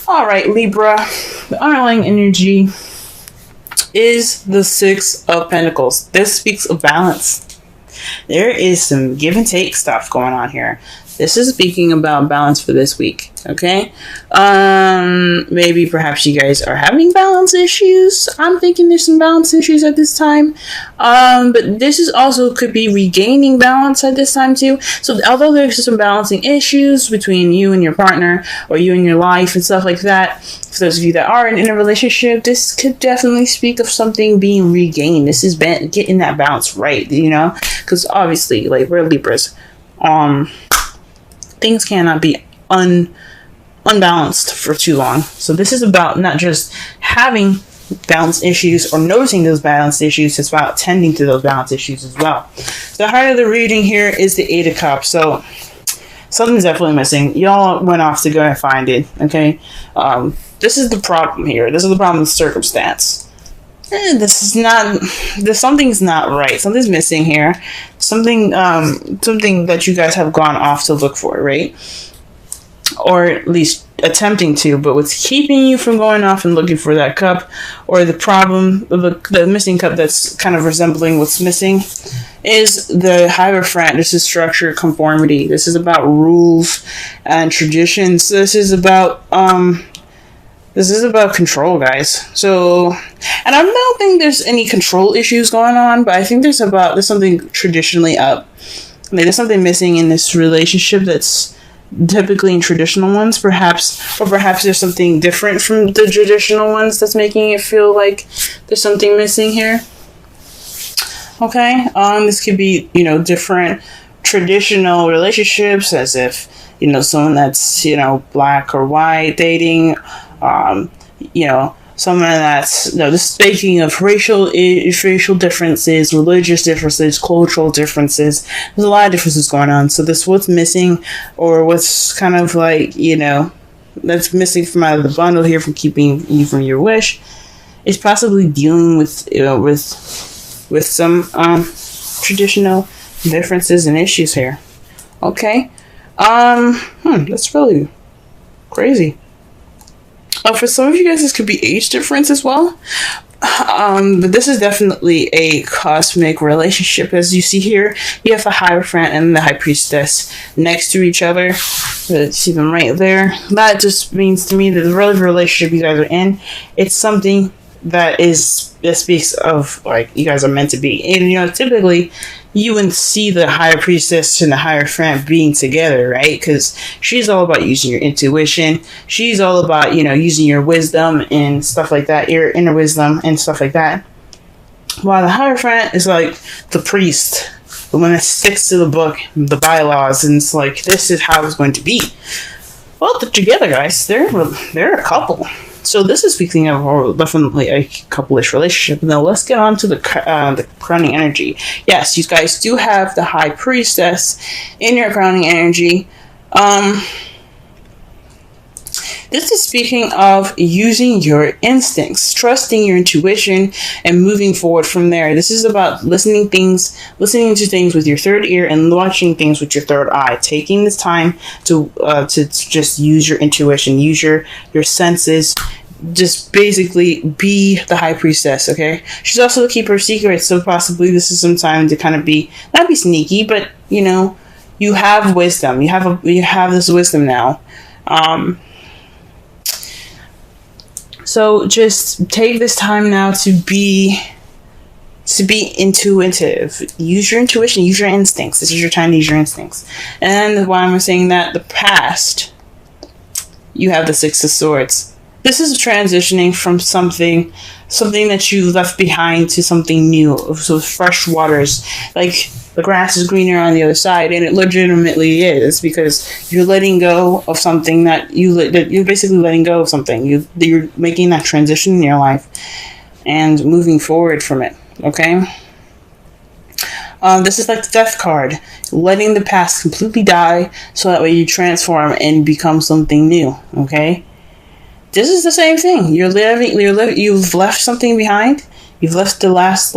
All right, Libra. The underlying energy is the Six of Pentacles. This speaks of balance. There is some give and take stuff going on here. This is speaking about balance for this week, okay? Maybe perhaps you guys are having balance issues. I'm thinking there's some balance issues at this time. But this is also could be regaining balance at this time too. So although there's some balancing issues between you and your partner or you and your life and stuff like that, for those of you that are in a relationship, this could definitely speak of something being regained. This is getting that balance right, you know? Because obviously, like, we're Libras. Things cannot be unbalanced for too long. So this is about not just having balance issues or noticing those balance issues. It's about tending to those balance issues as well. The heart of the reading here is the Eight of Cups. So something's definitely missing. Y'all went off to go and find it. Okay. This is the problem here. This is the problem with circumstance. Something's not right. Something's missing here. Something that you guys have gone off to look for, right? Or at least attempting to, but what's keeping you from going off and looking for that cup, or the problem, the missing cup that's kind of resembling what's missing, is the Hierophant. This is structure, conformity. This is about rules and traditions. This is about control, guys. So, and I don't think there's any control issues going on, but I think there's something traditionally up. Like, there's something missing in this relationship that's typically in traditional ones, perhaps there's something different from the traditional ones that's making it feel like there's something missing here. Okay, this could be, different traditional relationships, as if, someone that's, black or white dating, someone that's, just speaking of racial differences, religious differences, cultural differences. There's a lot of differences going on. So this, what's missing, or what's kind of like, that's missing from out of the bundle here, from keeping you from your wish, is possibly dealing with, with some, traditional differences and issues here. Okay. That's really crazy. For some of you guys, this could be age difference as well. But this is definitely a cosmic relationship. As you see here, you have the Hierophant and the High Priestess next to each other. See them right there. That just means to me that the relationship you guys are in, it's something that speaks of, like, you guys are meant to be. And, typically, you wouldn't see the High Priestess and the Hierophant being together, right? Because she's all about using your intuition. She's all about, using your wisdom and stuff like that, your inner wisdom and stuff like that. While the Hierophant is like the priest, the one that sticks to the book, the bylaws, and it's like, this is how it's going to be. Well, they're together, guys. They're a couple. So this is speaking of definitely a couple-ish relationship. Now let's get on to the crowning energy. Yes, you guys do have the High Priestess in your crowning energy. This is speaking of using your instincts, trusting your intuition, and moving forward from there. This is about listening to things with your third ear and watching things with your third eye. Taking this time to just use your intuition, use your senses. Just basically be the High Priestess, okay? She's also the keeper of secrets, so possibly this is some time to kind of not be sneaky, but you have wisdom. You have this wisdom now. So just take this time now to be intuitive. Use your intuition, use your instincts. This is your time to use your instincts. And why I'm saying that, the past, you have the Six of Swords. This is transitioning from something that you left behind to something new. So fresh waters, like the grass is greener on the other side, and it legitimately is, because you're letting go of something that you're basically letting go of something. You're making that transition in your life and moving forward from it. Okay. This is like the Death card, letting the past completely die, so that way you transform and become something new. Okay. This is the same thing. You've left something behind. You've left your last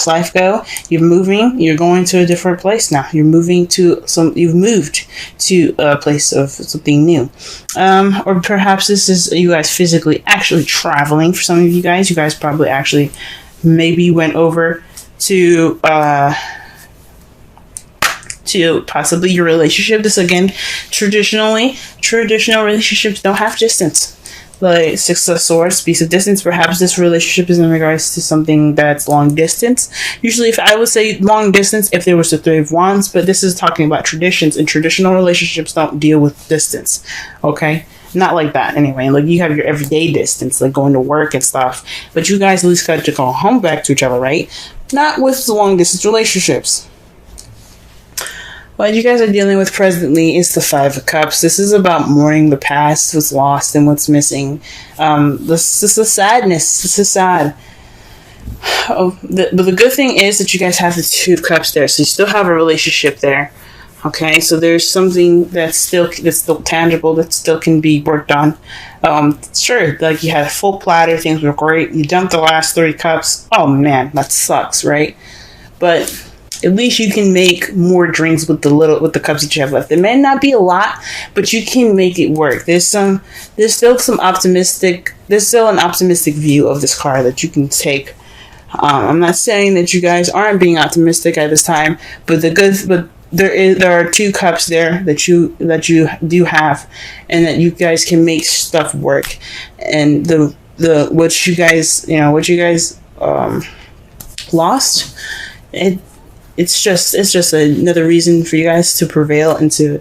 life go. You're moving. You're going to a different place now. You've moved to a place of something new. Or perhaps this is you guys physically actually traveling. For some of you guys probably actually maybe went over to possibly your relationship. This again, traditional relationships don't have distance. Like Six of Swords, Beast of Distance. Perhaps this relationship is in regards to something that's long distance. Usually, if I would say long distance, if there was the Three of Wands, but this is talking about traditions, and traditional relationships don't deal with distance. Okay, not like that anyway. Like you have your everyday distance, like going to work and stuff, but you guys at least got to go home back to each other, right? Not with the long distance relationships. What you guys are dealing with presently is the Five of Cups. This is about mourning the past, what's lost, and what's missing. This is a sadness. This is sad. But the good thing is that you guys have the Two of Cups there, so you still have a relationship there. Okay, so there's something that's still tangible, that still can be worked on. Sure, like you had a full platter, things were great. You dumped the last 3 cups. Oh man, that sucks, right? But at least you can make more drinks with the cups that you have left. It may not be a lot, but you can make it work. There's still an optimistic view of this card that you can take. I'm not saying that you guys aren't being optimistic at this time, but there are 2 cups there that you do have, and that you guys can make stuff work. And what you guys lost, it's just another reason for you guys to prevail and to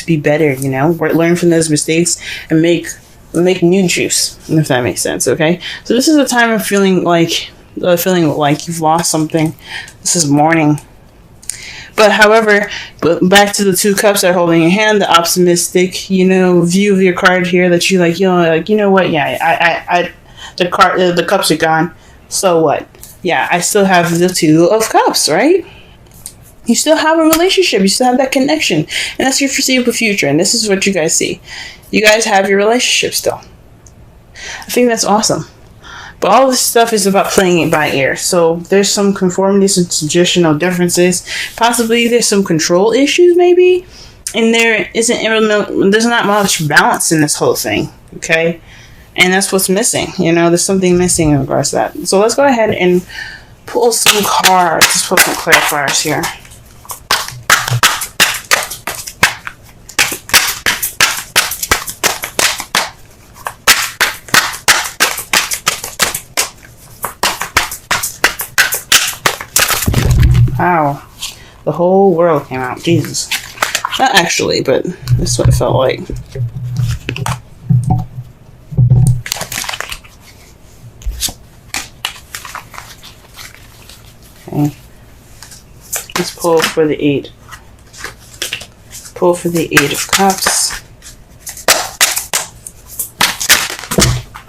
be better, learn from those mistakes and make new juice, if that makes sense. Okay, so this is a time of feeling like you've lost something. This is mourning. But however, back to the 2 cups that are holding your hand, the optimistic, view of your card here, that you what? Yeah, the cups are gone. So what? Yeah, I still have the 2 of Cups, right? You still have a relationship. You still have that connection. And that's your foreseeable future. And this is what you guys see. You guys have your relationship still. I think that's awesome. But all this stuff is about playing it by ear. So there's some conformity, some traditional differences. Possibly there's some control issues, maybe. And there's not much balance in this whole thing. Okay? And that's what's missing. There's something missing in regards to that. So let's go ahead and pull some cards. Let's pull some clarifiers here. Wow. The whole world came out. Jesus. Not actually, but that's what it felt like. Okay. Let's pull for the 8. Pull for the 8 of Cups.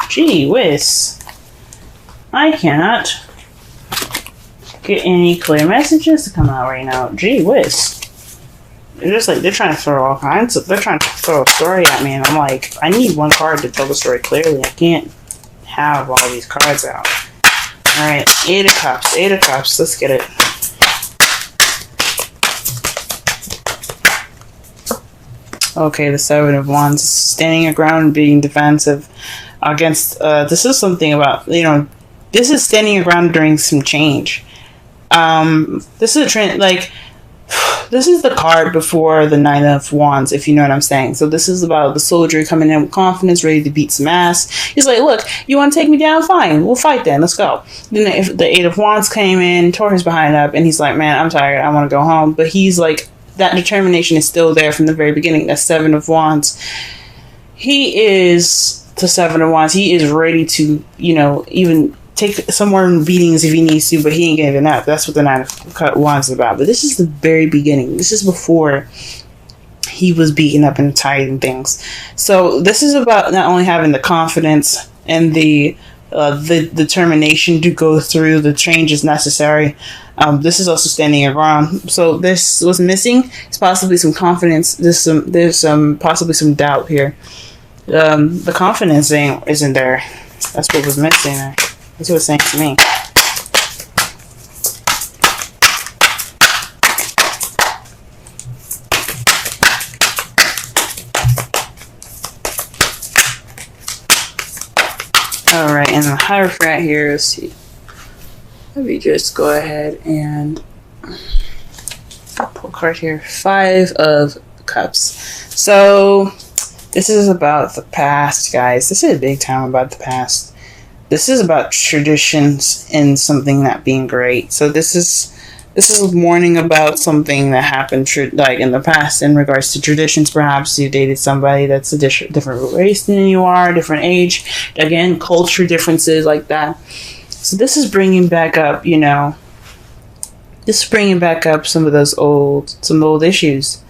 Gee whiz. I cannot get any clear messages to come out right now. Gee whiz. They're trying to throw all kinds of, they're trying to throw a story at me, and I'm like, I need one card to tell the story clearly. I can't have all these cards out. Alright, 8 of Cups. 8 of Cups. Let's get it. Okay, the 7 of Wands. Standing your ground, being defensive against... this is something about... this is standing your ground during some change. This is a trend... this is the card before the 9 of Wands, if you know what I'm saying. So this is about the soldier coming in with confidence, ready to beat some ass. He's like, look, you want to take me down? Fine. We'll fight then. Let's go. Then if the 8 of Wands came in, tore his behind up, and he's like, man, I'm tired. I want to go home. But he's like, that determination is still there from the very beginning. That 7 of Wands. He is the 7 of Wands. He is ready to, even take some more beatings if he needs to, but he ain't giving up. That's what the 9 of Wands is about. But this is the very beginning. This is before he was beaten up and tired and things. So this is about not only having the confidence and the determination to go through the changes necessary. This is also standing your ground. So this was missing. It's possibly some confidence. There's possibly some doubt here. The confidence isn't there. That's what was missing there. That's what it's saying to me. Alright, and the Hierophant here, let's see. Let me just go ahead and pull a card here. 5 of Cups. So, this is about the past, guys. This is a big time about the past. This is about traditions and something not being great. So this is warning about something that happened like in the past in regards to traditions. Perhaps you dated somebody that's a different race than you are, different age. Again, culture differences like that. So this is bringing back up, you know, this is bringing back up some of those old issues.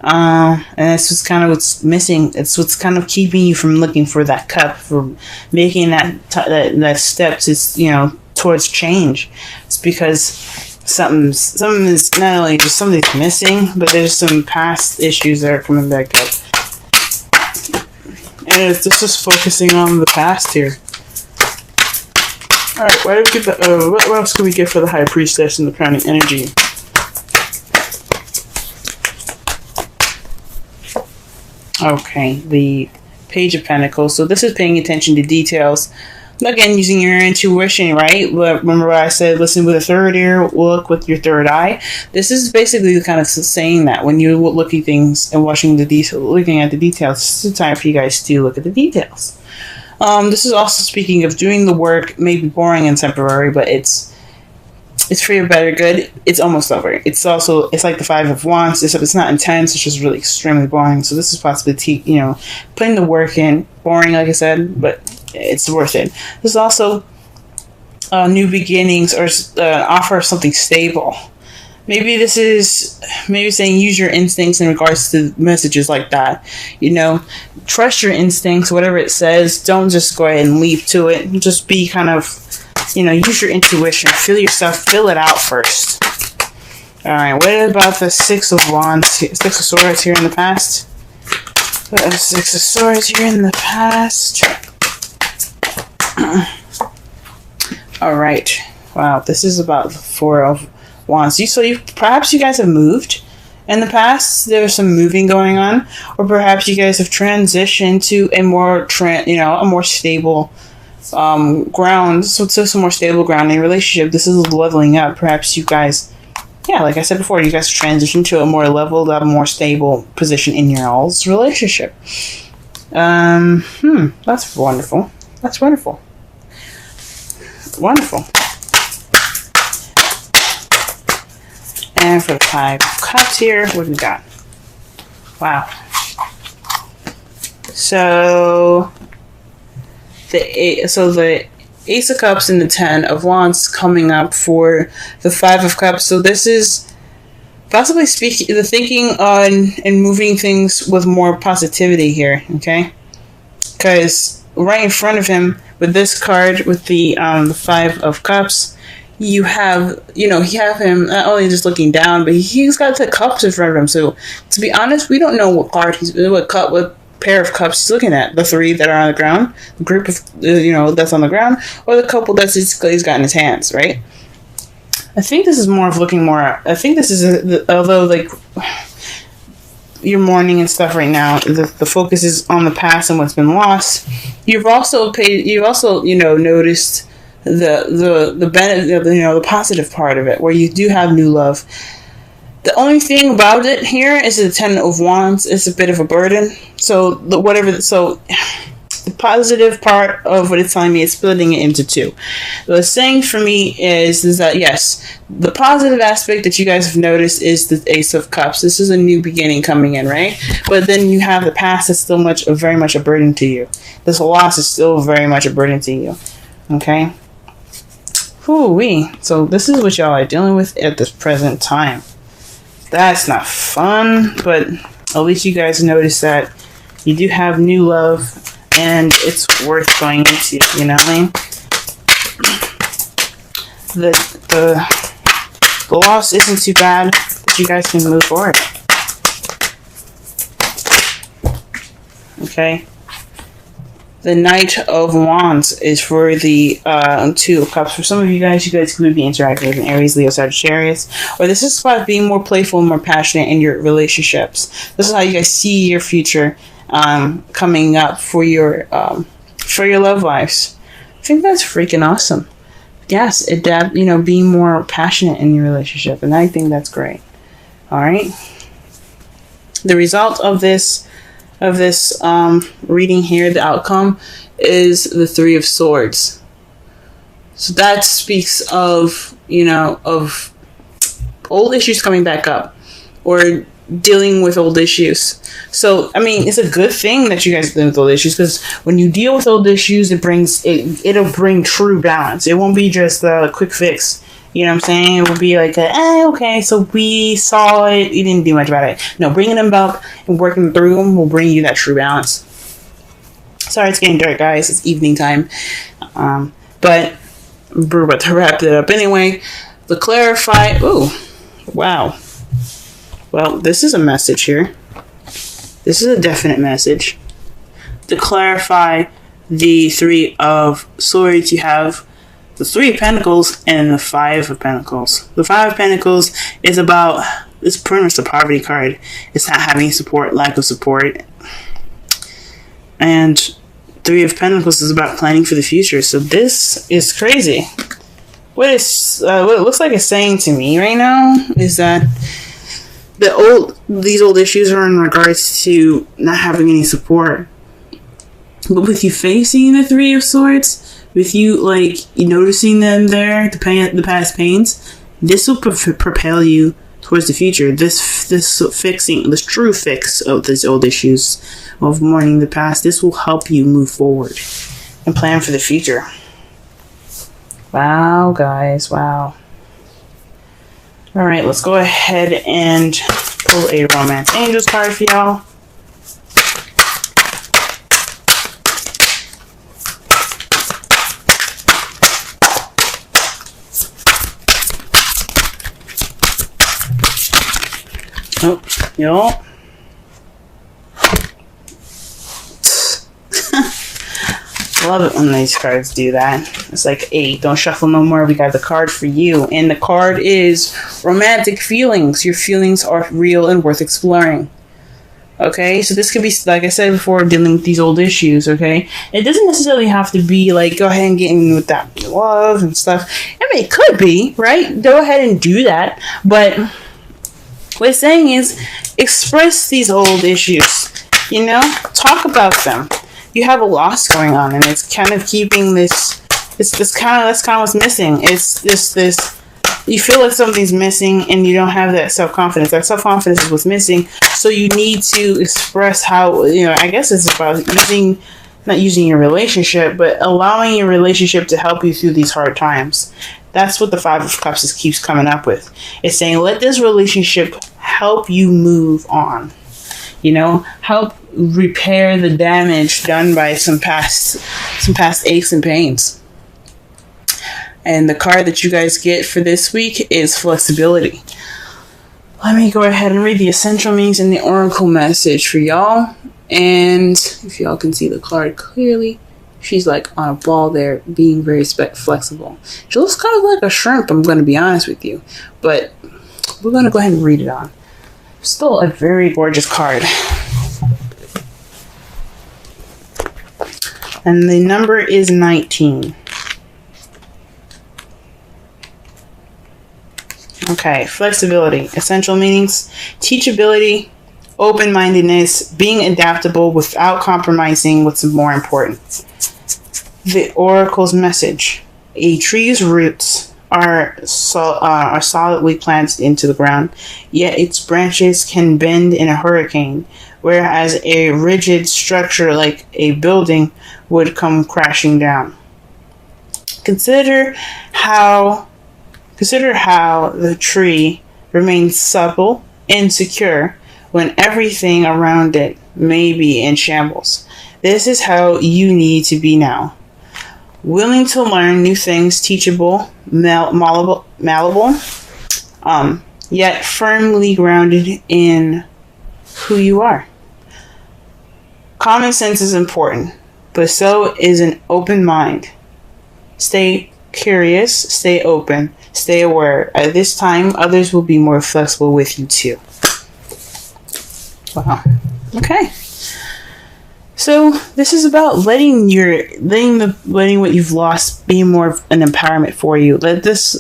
And it's just kind of what's missing. It's what's kind of keeping you from looking for that cup, for making that step to, you know, towards change. It's because something is not only just something's missing, but there's some past issues that are coming back up. And it's just focusing on the past here. Alright, what else can we get for the High Priestess and the Crowning Energy? Okay, the Page of Pentacles. So this is paying attention to details. Again, using your intuition, right? Remember what I said, listen with a third ear, look with your third eye. This is basically kind of saying that when you look at things and looking at the details, this is the time for you guys to look at the details. This is also speaking of doing the work, maybe boring and temporary, but it's for your better good. It's almost over. It's like the 5 of Wands. It's not intense. It's just really extremely boring. So this is possibly, putting the work in. Boring, like I said, but it's worth it. There's also new beginnings or offer of something stable. Maybe this is saying use your instincts in regards to messages like that. You know, trust your instincts, whatever it says. Don't just go ahead and leap to it. Just be kind of, use your intuition. Feel it out first. Alright, what about the 6 of Wands, 6 of Swords here in the past? 6 of Swords here in the past. Alright. Wow, this is about the 4 of Wands. Perhaps you guys have moved in the past. There's some moving going on, or perhaps you guys have transitioned to a more a more stable ground. So it's some more stable ground in a relationship. This is leveling up. Perhaps you guys, like I said before, you guys transition to a more leveled up, more stable position in your all's relationship. That's wonderful. That's wonderful. Wonderful. And for the 5 of Cups here, what do we got? Wow. So the Ace of Cups and the 10 of Wands coming up for the 5 of Cups. So this is possibly the thinking on and moving things with more positivity here, okay? Because right in front of him with this card, with the 5 of Cups, you have him not only just looking down, but he's got the cups in front of him. So to be honest, we don't know what pair of cups he's looking at. The 3 that are on the ground, the group of that's on the ground, or the couple that's he's got in his hands, right? I think this is more of looking more. I think this is although like you're mourning and stuff right now, the focus is on the past and what's been lost. You've also noticed the benefit, the positive part of it, where you do have new love. The only thing about it here is the 10 of Wands is a bit of a burden. So the positive part of what it's telling me is splitting it into 2. What it's saying for me is that yes, the positive aspect that you guys have noticed is the Ace of Cups. This is a new beginning coming in, right? But then you have the past that's still very much a burden to you. This loss is still very much a burden to you. Okay? Whoo-wee. So this is what y'all are dealing with at this present time. That's not fun, but at least you guys notice that you do have new love and it's worth going into, you know what I mean? The loss isn't too bad, but you guys can move forward. Okay? The Knight of Wands is for the Two of Cups. For some of you guys could be interacting with an Aries, Leo, Sagittarius. Or this is about being more playful and more passionate in your relationships. This is how you guys see your future coming up for your love lives. I think that's freaking awesome. Yes, adapt, being more passionate in your relationship. And I think that's great. All right. The result of this reading here, the outcome is the Three of Swords. So that speaks of, of old issues coming back up or dealing with old issues. So, I mean, it's a good thing that you guys are dealing with old issues, because when you deal with old issues, it'll bring true balance. It won't be just a quick fix. You know what I'm saying? It will be like, okay, so we saw it, you didn't do much about it. No, bringing them up and working through them will bring you that true balance. Sorry, it's getting dark, guys. It's evening time. But we're about to wrap it up anyway. To clarify, ooh, wow. Well, this is a message here. This is a definite message. To clarify the Three of Swords, you have the Three of Pentacles and the Five of Pentacles. The Five of Pentacles is pretty much the poverty card. It's not having support, lack of support. And Three of Pentacles is about planning for the future. So this is crazy. What it looks like it's saying to me right now is that these old issues are in regards to not having any support. But with you facing the Three of Swords, with you noticing them there, the past pains, this will propel you towards the future. This true fix of these old issues of mourning the past, this will help you move forward and plan for the future. Wow, guys, wow. All right, let's go ahead and pull a Romance Angels card for y'all. Oh, y'all. Love it when these cards do that. It's like, hey, don't shuffle no more. We got the card for you. And the card is romantic feelings. Your feelings are real and worth exploring. Okay, so this could be, like I said before, dealing with these old issues, okay? It doesn't necessarily have to be like, go ahead and get in with that love and stuff. I mean, it could be, right? Go ahead and do that. But what it's saying is, express these old issues, talk about them. You have a loss going on, and it's kind of keeping that's kind of what's missing. It's this, you feel like something's missing, and you don't have that self-confidence. That self-confidence is what's missing, so you need to express how, I guess it's about not using your relationship, but allowing your relationship to help you through these hard times. That's what the Five of Cups keeps coming up with. It's saying, let this relationship help you move on. Help repair the damage done by some past aches and pains. And the card that you guys get for this week is flexibility. Let me go ahead and read the essential meanings and the oracle message for y'all. And if y'all can see the card clearly, she's like on a ball there, being very flexible. She looks kind of like a shrimp, I'm going to be honest with you. But we're going to go ahead and read it on. Still a very gorgeous card. And the number is 19. Okay, flexibility. Essential meanings: teachability, open-mindedness, being adaptable without compromising what's more important. The oracle's message: a tree's roots are solidly planted into the ground, yet its branches can bend in a hurricane, whereas a rigid structure like a building would come crashing down. Consider how the tree remains supple and secure when everything around it may be in shambles. This is how you need to be now. Willing to learn new things, teachable, malleable, yet firmly grounded in who you are. Common sense is important, but so is an open mind. Stay curious, stay open, stay aware. At this time, others will be more flexible with you too. Wow. Okay. So this is about letting what you've lost be more of an empowerment for you. Let this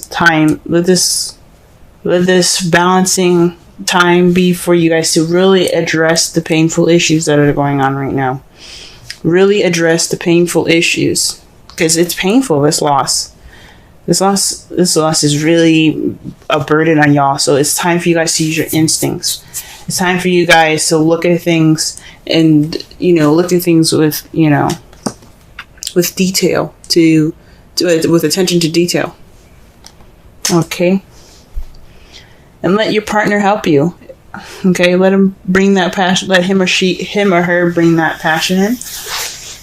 balancing time be for you guys to really address the painful issues that are going on right now. Really address the painful issues, because it's painful. This loss is really a burden on y'all. So it's time for you guys to use your instincts. It's time for you guys to look at things and, look at things with, with detail, with attention to detail. Okay. And let your partner help you. Okay. Let him bring that passion. Let him or her bring that passion in.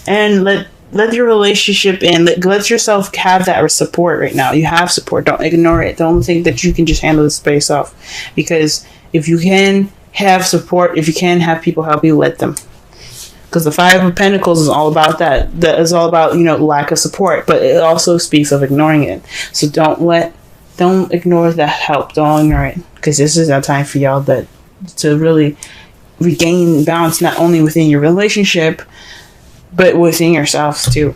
And let your relationship in. Let yourself have that support right now. You have support. Don't ignore it. Don't think that you can just handle the space off. Because if you can have support, if you can have people help you, let them. Because the Five of Pentacles is all about that. That is all about, lack of support. But it also speaks of ignoring it. So don't ignore that help. Don't ignore it. Because this is a time for y'all to really regain balance, not only within your relationship, but within yourselves too.